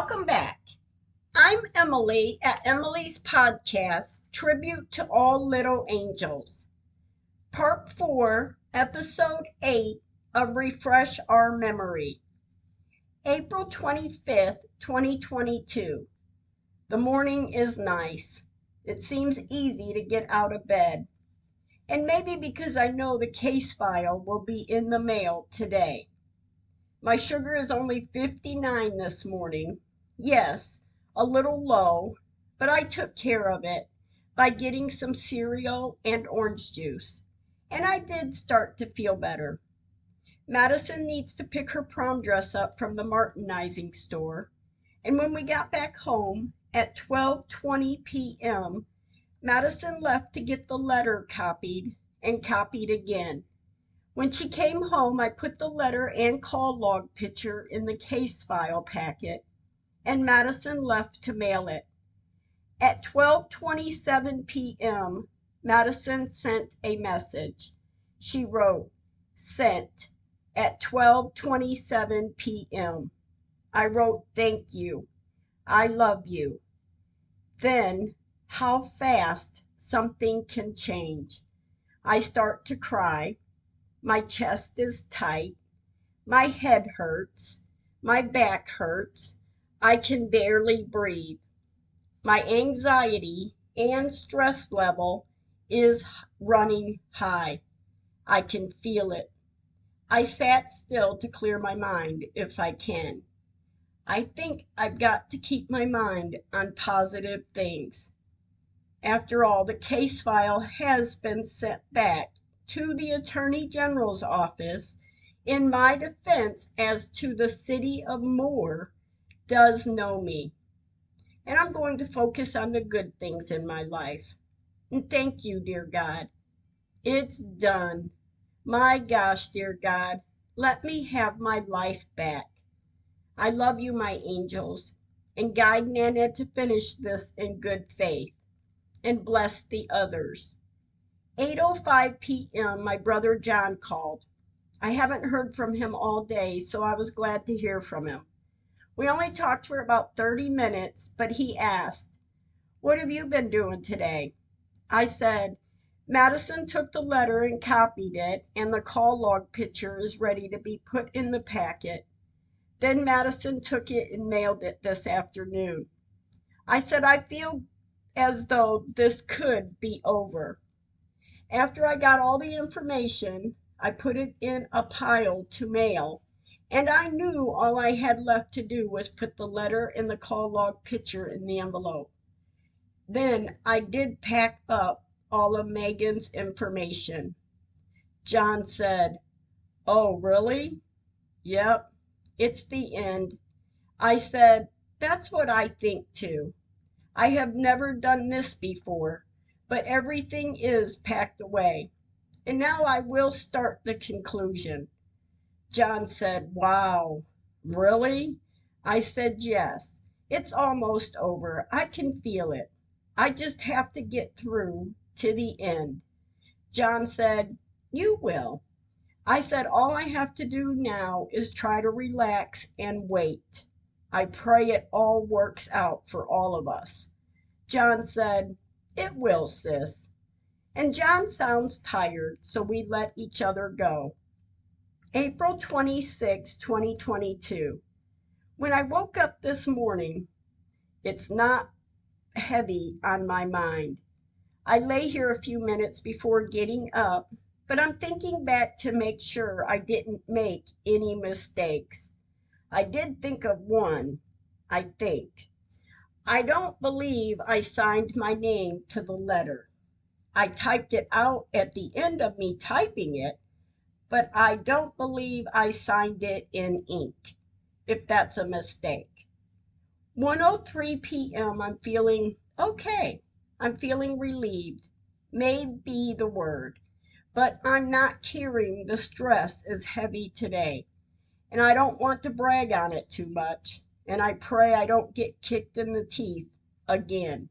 Welcome back. I'm Emily at Emily's podcast, Tribute to All Little Angels, Part 4, Episode 8 of Refresh Our Memory. April 25th, 2022. The morning is nice. It seems easy to get out of bed. And maybe because I know the case file will be in the mail today. My sugar is only 59 this morning. Yes, a little low, but I took care of it by getting some cereal and orange juice, and I did start to feel better. Madison needs to pick her prom dress up from the Martinizing store, and when we got back home at 12:20 p.m., Madison left to get the letter copied and copied again. When she came home, I put the letter and call log picture in the case file packet, and Madison left to mail it. At 12:27 p.m., Madison sent a message. She wrote, "Sent at 12:27 p.m." I wrote, "Thank you. I love you." Then, how fast something can change. I start to cry. My chest is tight. My head hurts. My back hurts. I can barely breathe. My anxiety and stress level is running high. I can feel it. I sat still to clear my mind if I can. I think I've got to keep my mind on positive things. After all, the case file has been sent back to the Attorney General's office in my defense as to the city of Moore does know me. And I'm going to focus on the good things in my life. And thank you, dear God. It's done. My gosh, dear God, let me have my life back. I love you, my angels, and guide Nana to finish this in good faith, and bless the others. 8:05 p.m., my brother John called. I haven't heard from him all day, so I was glad to hear from him. We only talked for about 30 minutes, but he asked, "What have you been doing today?" I said, "Madison took the letter and copied it, and the call log picture is ready to be put in the packet. Then Madison took it and mailed it this afternoon." I said, "I feel as though this could be over." After I got all the information, I put it in a pile to mail, and I knew all I had left to do was put the letter and the call log picture in the envelope. Then I did pack up all of Megan's information. John said, "Oh, really?" "Yep, it's the end." I said, "That's what I think too. I have never done this before, but everything is packed away. And now I will start the conclusion." John said, "Wow, really?" I said, "Yes, it's almost over. I can feel it. I just have to get through to the end." John said, "You will." I said, "All I have to do now is try to relax and wait. I pray it all works out for all of us." John said, "It will, sis." And John sounds tired, so we let each other go. April 26, 2022. When I woke up this morning, it's not heavy on my mind. I lay here a few minutes before getting up, but I'm thinking back to make sure I didn't make any mistakes. I did think of one, I think. I don't believe I signed my name to the letter. I typed it out at the end of me typing it, but I don't believe I signed it in ink, if that's a mistake. 1:03 p.m. I'm feeling okay. I'm feeling relieved. May be the word, but I'm not carrying the stress as heavy today, and I don't want to brag on it too much, and I pray I don't get kicked in the teeth again.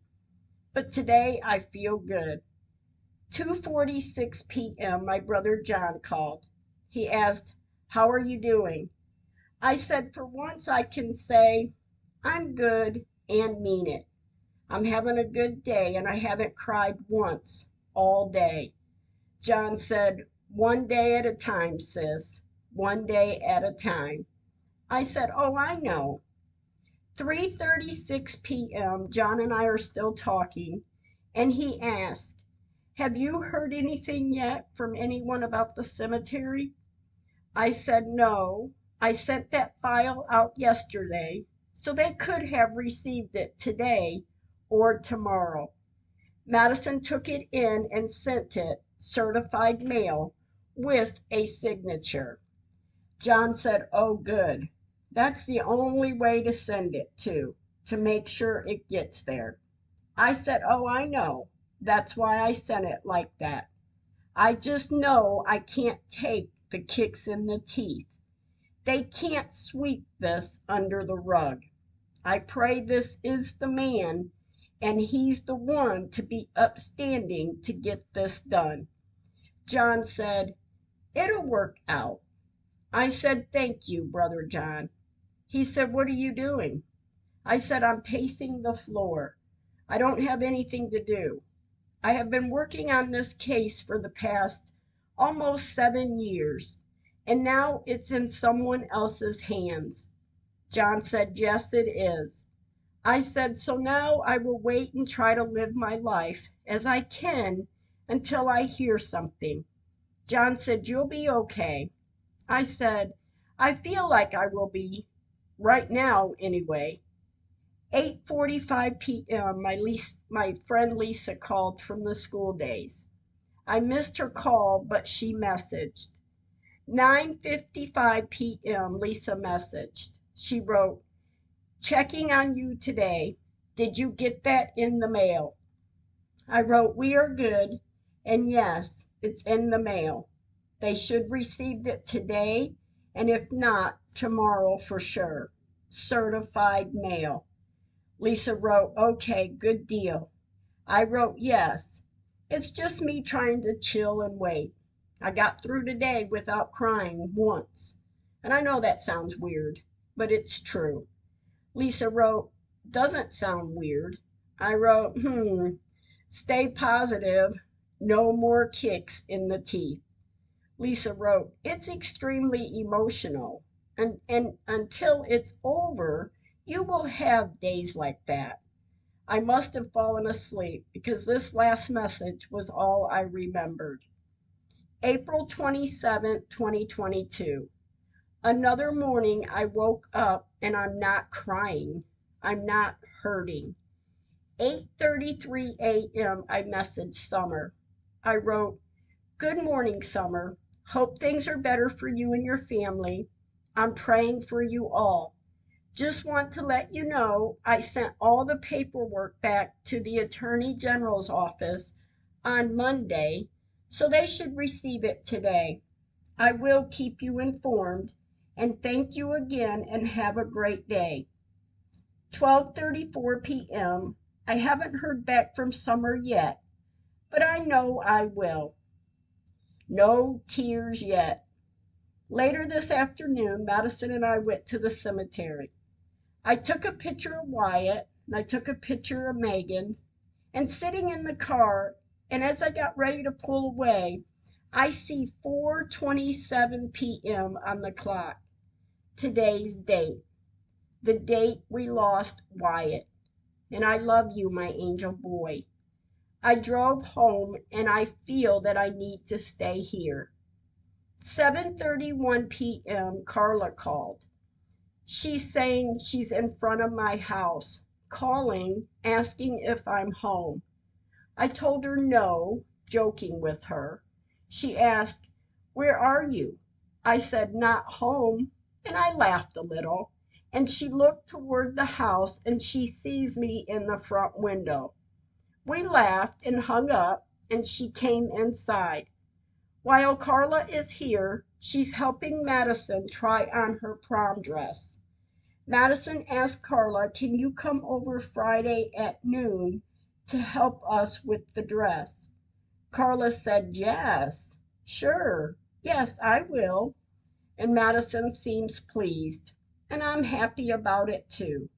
But today I feel good. 2:46 p.m. my brother John called. He asked, "How are you doing?" I said, "For once I can say I'm good and mean it. I'm having a good day and I haven't cried once all day. John said, "One day at a time, sis. One day at a time." I said, "Oh, I know." 3:36 p.m. John and I are still talking, and he asked, "Have you heard anything yet from anyone about the cemetery?" I said, "No. I sent that file out yesterday, so they could have received it today or tomorrow. Madison took it in and sent it certified mail with a signature." John said, "Oh, good. That's the only way to send it to make sure it gets there." I said, "Oh, I know. That's why I sent it like that. I just know I can't take the kicks in the teeth. They can't sweep this under the rug. I pray this is the man, and he's the one to be upstanding to get this done." John said, "It'll work out." I said, "Thank you, Brother John." He said, "What are you doing?" I said, "I'm pacing the floor. I don't have anything to do. I have been working on this case for the past almost 7 years, and now it's in someone else's hands." John said, "Yes, it is." I said, "So now I will wait and try to live my life as I can until I hear something." John said, "You'll be okay." I said, "I feel like I will be right now anyway." 8:45 p.m. My friend Lisa called from the school days. I missed her call, but she messaged. 9:55 p.m. Lisa messaged. She wrote, "Checking on you today. Did you get that in the mail?" I wrote, "We are good, and yes, it's in the mail. They should receive it today, and if not, tomorrow for sure. Certified mail." Lisa wrote, "Okay, good deal." I wrote, "Yes. It's just me trying to chill and wait. I got through today without crying once." And I know that sounds weird, but it's true. Lisa wrote, "Doesn't sound weird." I wrote, "Stay positive. No more kicks in the teeth." Lisa wrote, "It's extremely emotional, and until it's over, you will have days like that." I must have fallen asleep because this last message was all I remembered. April 27, 2022. Another morning I woke up and I'm not crying. I'm not hurting. 8:33 a.m. I messaged Summer. I wrote, "Good morning, Summer. Hope things are better for you and your family. I'm praying for you all. Just want to let you know I sent all the paperwork back to the Attorney General's office on Monday, so they should receive it today. I will keep you informed, and thank you again and have a great day." 12:34 p.m. I haven't heard back from Summer yet, but I know I will. No tears yet. Later this afternoon, Madison and I went to the cemetery. I took a picture of Wyatt and I took a picture of Megan's, and sitting in the car, and as I got ready to pull away, I see 4:27 p.m. on the clock. Today's date, the date we lost Wyatt. And I love you, my angel boy. I drove home and I feel that I need to stay here. 7:31 p.m. Carla called. She's saying she's in front of my house, calling, asking if I'm home. I told her no, joking with her. She asked, "Where are you?" I said, "Not home," and I laughed a little. And she looked toward the house and she sees me in the front window. We laughed and hung up, and she came inside. While Carla is here, she's helping Madison try on her prom dress. Madison asked Carla, "Can you come over Friday at noon to help us with the dress?" Carla said, "Yes, sure. Yes, I will." And Madison seems pleased, and I'm happy about it too.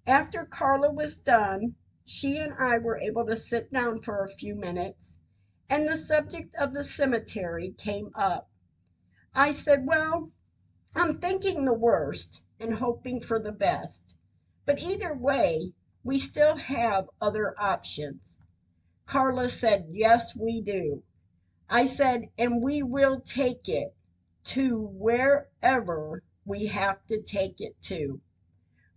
After Carla was done, she and I were able to sit down for a few minutes, and the subject of the cemetery came up. I said, well, I'm thinking the worst and hoping for the best. But either way, we still have other options. Carla said, yes, we do. I said, and we will take it to wherever we have to take it to.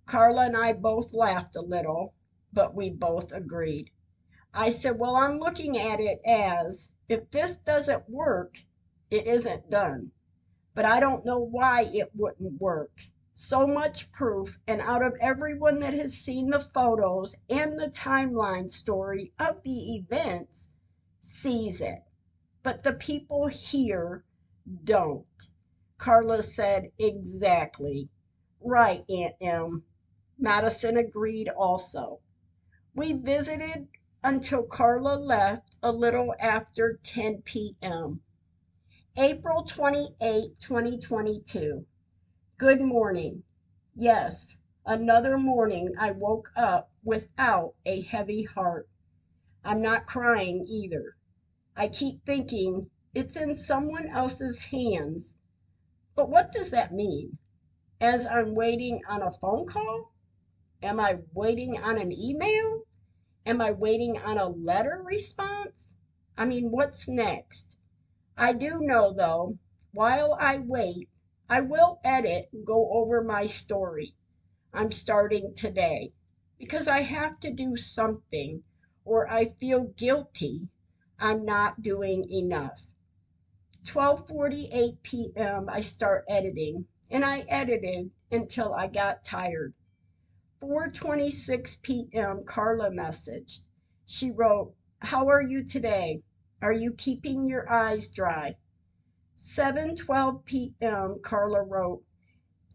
Carla and I both laughed a little, but we both agreed. I said, well, I'm looking at it as if this doesn't work, it isn't done. But I don't know why it wouldn't work. So much proof, and out of everyone that has seen the photos and the timeline story of the events, sees it. But the people here don't. Carla said, exactly. Right, Aunt Em. Madison agreed also. We visited until Carla left a little after 10 p.m. April 28, 2022. Good morning. Yes, another morning I woke up without a heavy heart. I'm not crying either. I keep thinking it's in someone else's hands. But what does that mean? As I'm waiting on a phone call? Am I waiting on an email? Am I waiting on a letter response? I mean, what's next? I do know, though, while I wait, I will edit and go over my story. I'm starting today because I have to do something or I feel guilty I'm not doing enough. 12:48 p.m. I start editing, and I edited until I got tired. 4:26 p.m. Carla messaged. She wrote, "How are you today? Are you keeping your eyes dry?" 7:12 p.m. Carla wrote,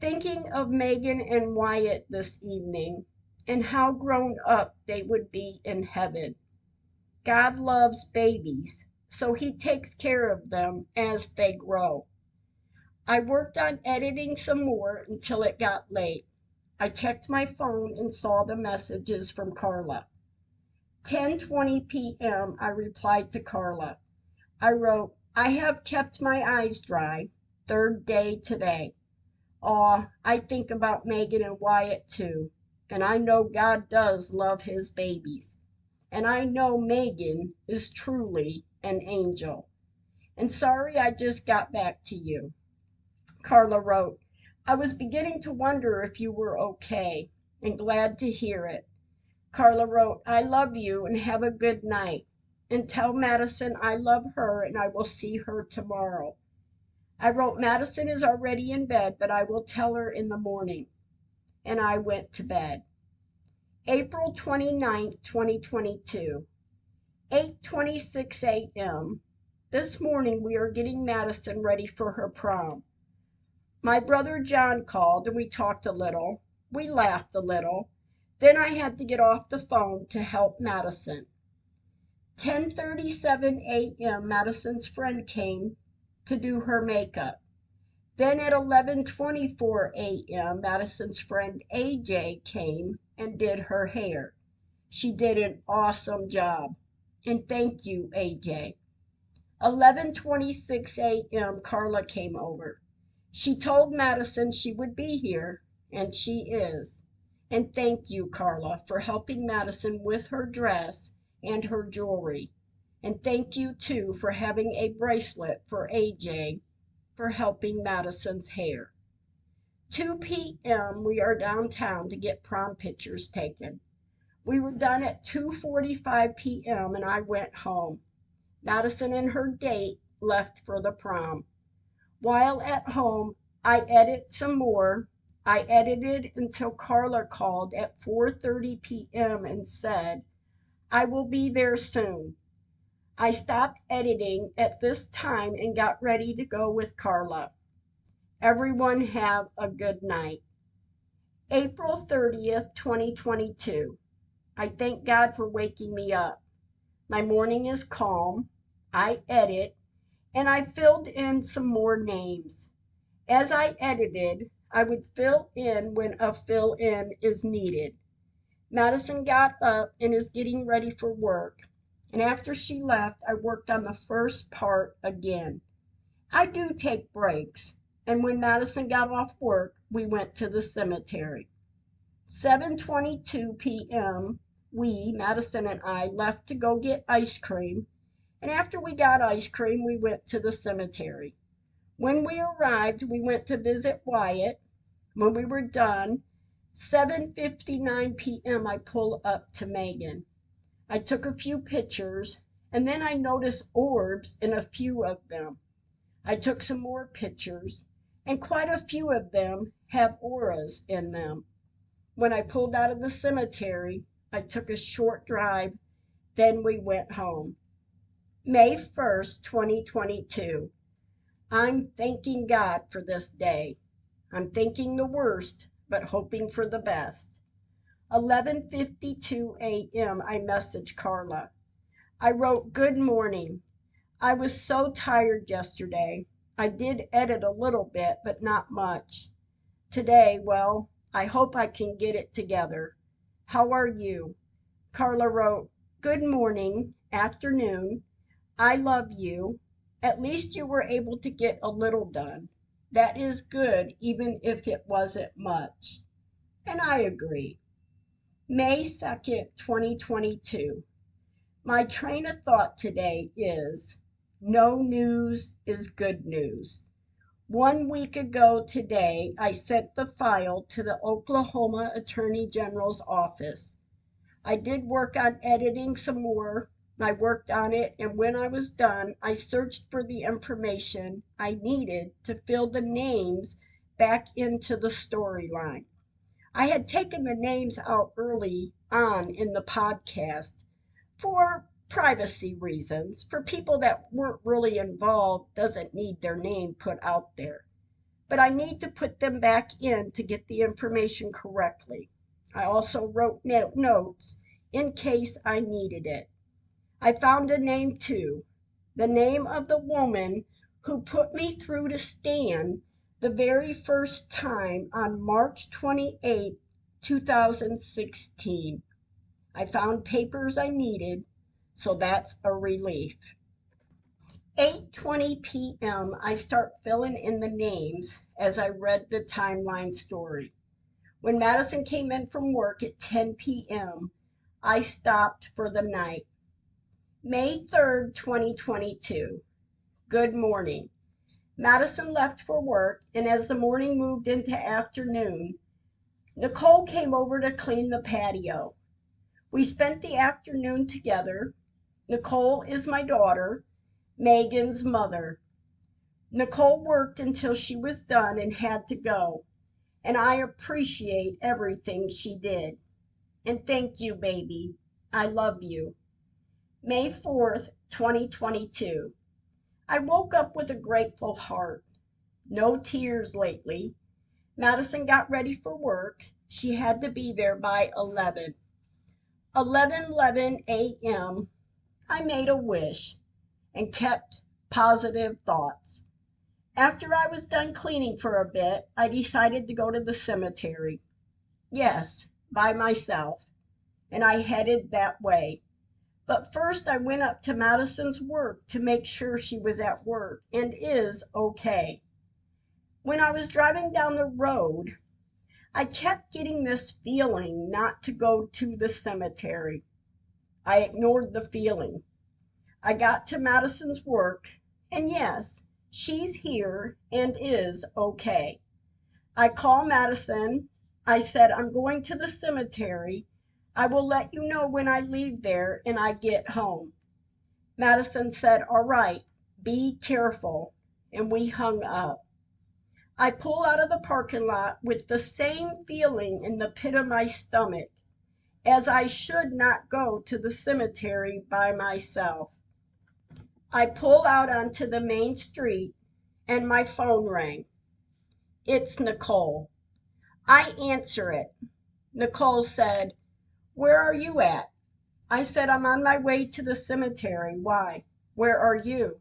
"Thinking of Megan and Wyatt this evening and how grown up they would be in heaven. God loves babies, so he takes care of them as they grow." I worked on editing some more until it got late. I checked my phone and saw the messages from Carla. 10:20 p.m. I replied to Carla. I wrote, "I have kept my eyes dry. Third day today. Aw, I think about Megan and Wyatt too. And I know God does love his babies. And I know Megan is truly an angel. And sorry I just got back to you." Carla wrote, "I was beginning to wonder if you were okay, and glad to hear it." Carla wrote, "I love you and have a good night. And tell Madison I love her and I will see her tomorrow." I wrote, "Madison is already in bed, but I will tell her in the morning." And I went to bed. April 29th, 2022, 8:26 a.m. This morning we are getting Madison ready for her prom. My brother John called and we talked a little. We laughed a little. Then I had to get off the phone to help Madison. 10:37 a.m. Madison's friend came to do her makeup. Then at 11:24 a.m. Madison's friend AJ came and did her hair. She did an awesome job. And thank you, AJ. 11:26 a.m. Carla came over. She told Madison she would be here, and she is. And thank you, Carla, for helping Madison with her dress and her jewelry. And thank you, too, for having a bracelet for AJ for helping Madison's hair. 2 p.m. We are downtown to get prom pictures taken. We were done at 2:45 p.m. and I went home. Madison and her date left for the prom. While at home, I edit some more. I edited until Carla called at 4:30 p.m. and said, "I will be there soon." I stopped editing at this time and got ready to go with Carla. Everyone have a good night. April 30th, 2022. I thank God for waking me up. My morning is calm. I edit, and I filled in some more names. As I edited, I would fill in when a fill in is needed. Madison got up and is getting ready for work, and after she left, I worked on the first part again. I do take breaks, and when Madison got off work, we went to the cemetery. 7:22 p.m. Madison and I, left to go get ice cream, and after we got ice cream, we went to the cemetery. When we arrived, we went to visit Wyatt. When we were done, 7:59 p.m., I pulled up to Megan. I took a few pictures, and then I noticed orbs in a few of them. I took some more pictures, and quite a few of them have auras in them. When I pulled out of the cemetery, I took a short drive, then we went home. May 1st, 2022. I'm thanking God for this day. I'm thinking the worst, but hoping for the best. 11:52 a.m. I messaged Carla. I wrote, "Good morning. I was so tired yesterday. I did edit a little bit, but not much. Today, well, I hope I can get it together. How are you?" Carla wrote, "Good morning, afternoon. I love you. At least you were able to get a little done. That is good, even if it wasn't much." And I agree. May 2nd, 2022. My train of thought today is no news is good news. 1 week ago today, I sent the file to the Oklahoma Attorney General's office. I did work on editing some more. I worked on it, and when I was done, I searched for the information I needed to fill the names back into the storyline. I had taken the names out early on in the podcast for privacy reasons. For people that weren't really involved, doesn't need their name put out there. But I need to put them back in to get the information correctly. I also wrote notes in case I needed it. I found a name too, the name of the woman who put me through to Stan the very first time on March 28, 2016. I found papers I needed, so that's a relief. 8:20 p.m. I start filling in the names as I read the timeline story. When Madison came in from work at 10 p.m., I stopped for the night. May 3rd, 2022. Good morning. Madison left for work, and as the morning moved into afternoon, Nicole came over to clean the patio. We spent the afternoon together. Nicole is my daughter, Megan's mother. Nicole worked until she was done and had to go, and I appreciate everything she did. And thank you, baby. I love you. May 4th, 2022. I woke up with a grateful heart. No tears lately. Madison got ready for work. She had to be there by 11. 11:11 a.m. I made a wish and kept positive thoughts. After I was done cleaning for a bit, I decided to go to the cemetery. Yes, by myself, and I headed that way. But first I went up to Madison's work to make sure she was at work and is okay. When I was driving down the road, I kept getting this feeling not to go to the cemetery. I ignored the feeling. I got to Madison's work, and yes, she's here and is okay. I called Madison. I said, "I'm going to the cemetery. I will let you know when I leave there and I get home." Madison said, "All right, be careful," and we hung up. I pull out of the parking lot with the same feeling in the pit of my stomach, as I should not go to the cemetery by myself. I pull out onto the main street, and my phone rang. It's Nicole. I answer it. Nicole said, "Where are you at?" I said, "I'm on my way to the cemetery." "Why? Where are you?"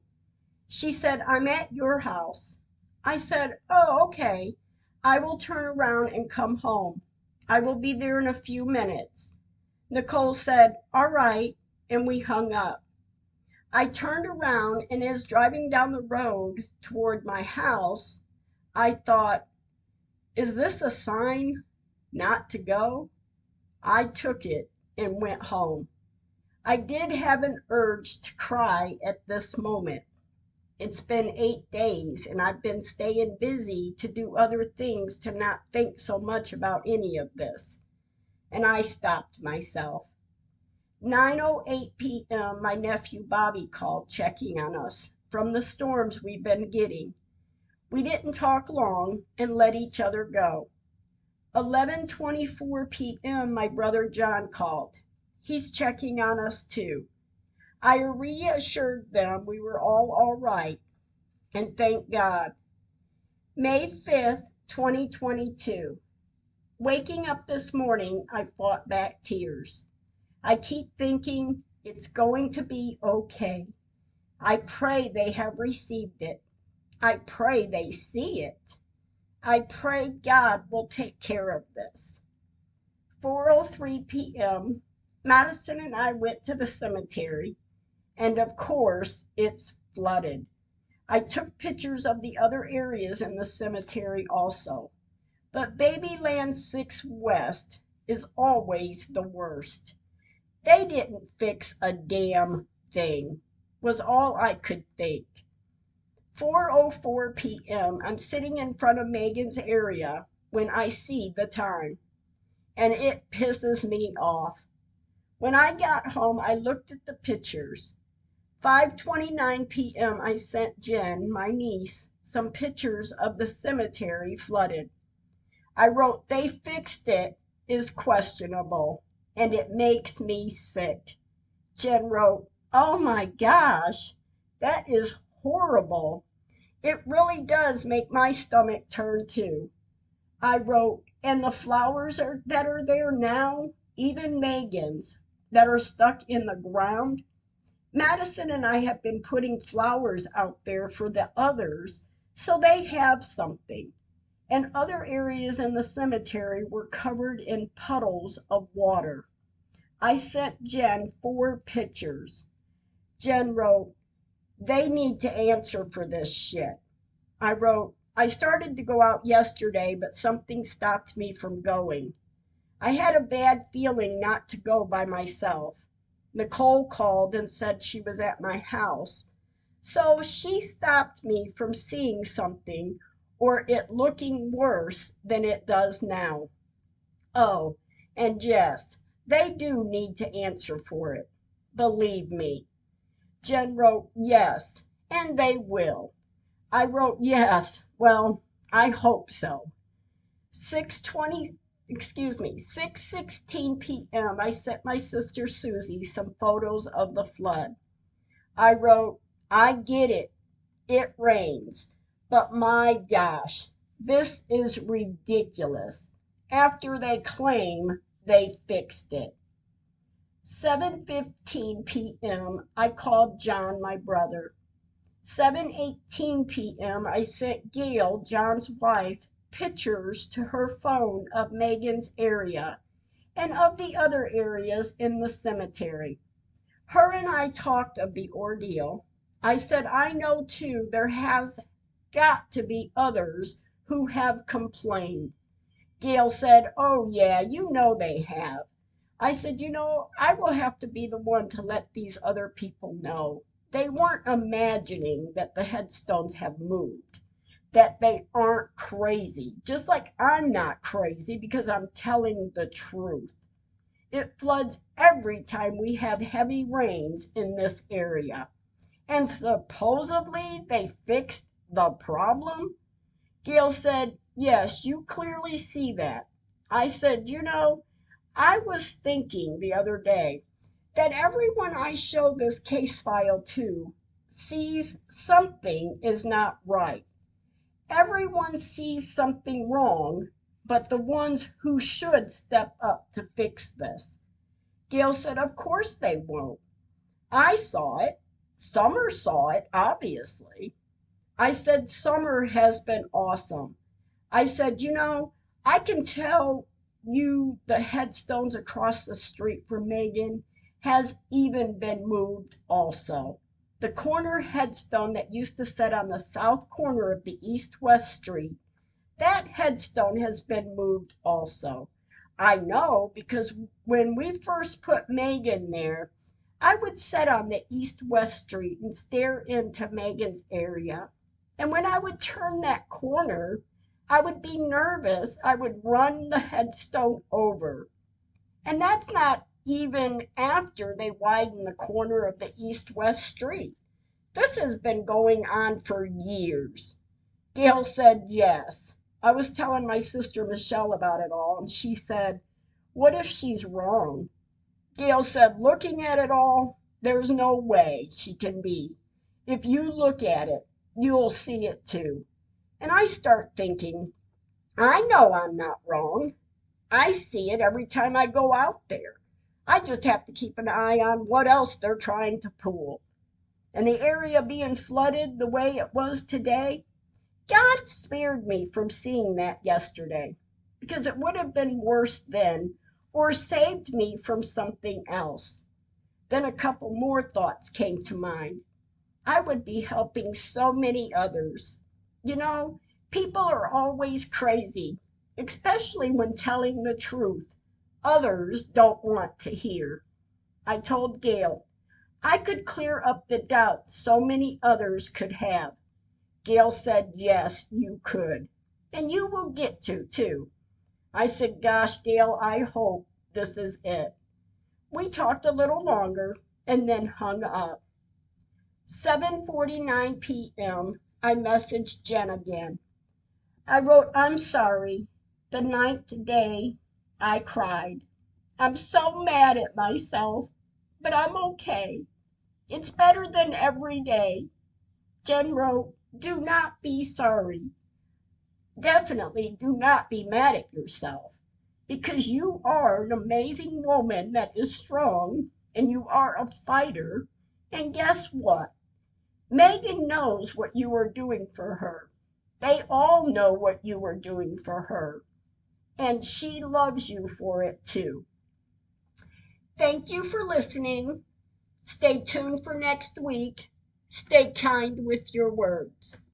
She said, "I'm at your house." I said, "Oh, okay. I will turn around and come home. I will be there in a few minutes." Nicole said, "All right," and we hung up. I turned around, and as driving down the road toward my house, I thought, is this a sign not to go? I took it and went home. I did have an urge to cry at this moment. It's been 8 days, and I've been staying busy to do other things to not think so much about any of this. And I stopped myself. 9:08 p.m. my nephew Bobby called checking on us from the storms we've been getting. We didn't talk long and let each other go. 11:24 p.m. my brother John called. He's checking on us too. I reassured them we were all right, and thank God. May 5th, 2022. Waking up this morning, I fought back tears. I keep thinking it's going to be okay. I pray they have received it. I pray they see it. I pray God will take care of this. 4:03 p.m. Madison and I went to the cemetery, and of course, it's flooded. I took pictures of the other areas in the cemetery also. But Babyland 6 West is always the worst. They didn't fix a damn thing, was all I could think. 4:04 p.m. I'm sitting in front of Megan's area when I see the time, and it pisses me off. When I got home, I looked at the pictures. 5:29 p.m. I sent Jen, my niece, some pictures of the cemetery flooded. I wrote, "They fixed it is questionable, and it makes me sick." Jen wrote, "Oh my gosh, that is horrible. It really does make my stomach turn too." I wrote, "And the flowers that are there now, even Megan's, that are stuck in the ground. Madison and I have been putting flowers out there for the others so they have something." And other areas in the cemetery were covered in puddles of water. I sent Jen 4 pictures. Jen wrote, "They need to answer for this shit." I wrote, "I started to go out yesterday, but something stopped me from going. I had a bad feeling not to go by myself. Nicole called and said she was at my house, so she stopped me from seeing something or it looking worse than it does now. Oh, and Jess, they do need to answer for it. Believe me." Jen wrote, "Yes, and they will." I wrote, "Yes, well, I hope so." 6:16 p.m. I sent my sister Susie some photos of the flood. I wrote, "I get it. It rains. But my gosh, this is ridiculous. After they claim they fixed it." 7:15 p.m. I called John, my brother. 7:18 p.m. I sent Gail, John's wife, pictures to her phone of Megan's area and of the other areas in the cemetery. Her and I talked of the ordeal. I said, "I know too there has got to be others who have complained." Gail said, "Oh, yeah, you know they have." I said, "I will have to be the one to let these other people know. They weren't imagining that the headstones have moved, that they aren't crazy, just like I'm not crazy because I'm telling the truth. It floods every time we have heavy rains in this area. And supposedly they fixed the problem." Gail said, "Yes, you clearly see that." I said, "I was thinking the other day that everyone I show this case file to sees something is not right. Everyone sees something wrong, but the ones who should step up to fix this." Gail said, "Of course they won't. I saw it. Summer saw it, obviously." I said, "Summer has been awesome." I said, I can tell the headstones across the street from Megan has even been moved also. The corner headstone that used to sit on the south corner of the east-west street, that headstone has been moved also. I know because when we first put Megan there, I would sit on the east-west street and stare into Megan's area. And when I would turn that corner, I would be nervous. I would run the headstone over. And that's not even after they widened the corner of the east-west street. This has been going on for years. Gail said yes. I was telling my sister Michelle about it all, and she said, "What if she's wrong?" Gail said, "Looking at it all, there's no way she can be. If you look at it, you'll see it too." And I start thinking, I know I'm not wrong. I see it every time I go out there. I just have to keep an eye on what else they're trying to pull. And the area being flooded the way it was today, God spared me from seeing that yesterday, because it would have been worse then, or saved me from something else. Then a couple more thoughts came to mind. I would be helping so many others. You know, people are always crazy, especially when telling the truth. Others don't want to hear. I told Gail I could clear up the doubt so many others could have. Gail said, "Yes, you could. And you will get to, too." I said, "Gosh, Gail, I hope this is it." We talked a little longer and then hung up. 7:49 p.m. I messaged Jen again. I wrote, "I'm sorry. The ninth day I cried. I'm so mad at myself, but I'm okay. It's better than every day." Jen wrote, "Do not be sorry. Definitely do not be mad at yourself, because you are an amazing woman that is strong, and you are a fighter. And guess what? Megan knows what you are doing for her. They all know what you are doing for her, and she loves you for it too." Thank you for listening. Stay tuned for next week. Stay kind with your words.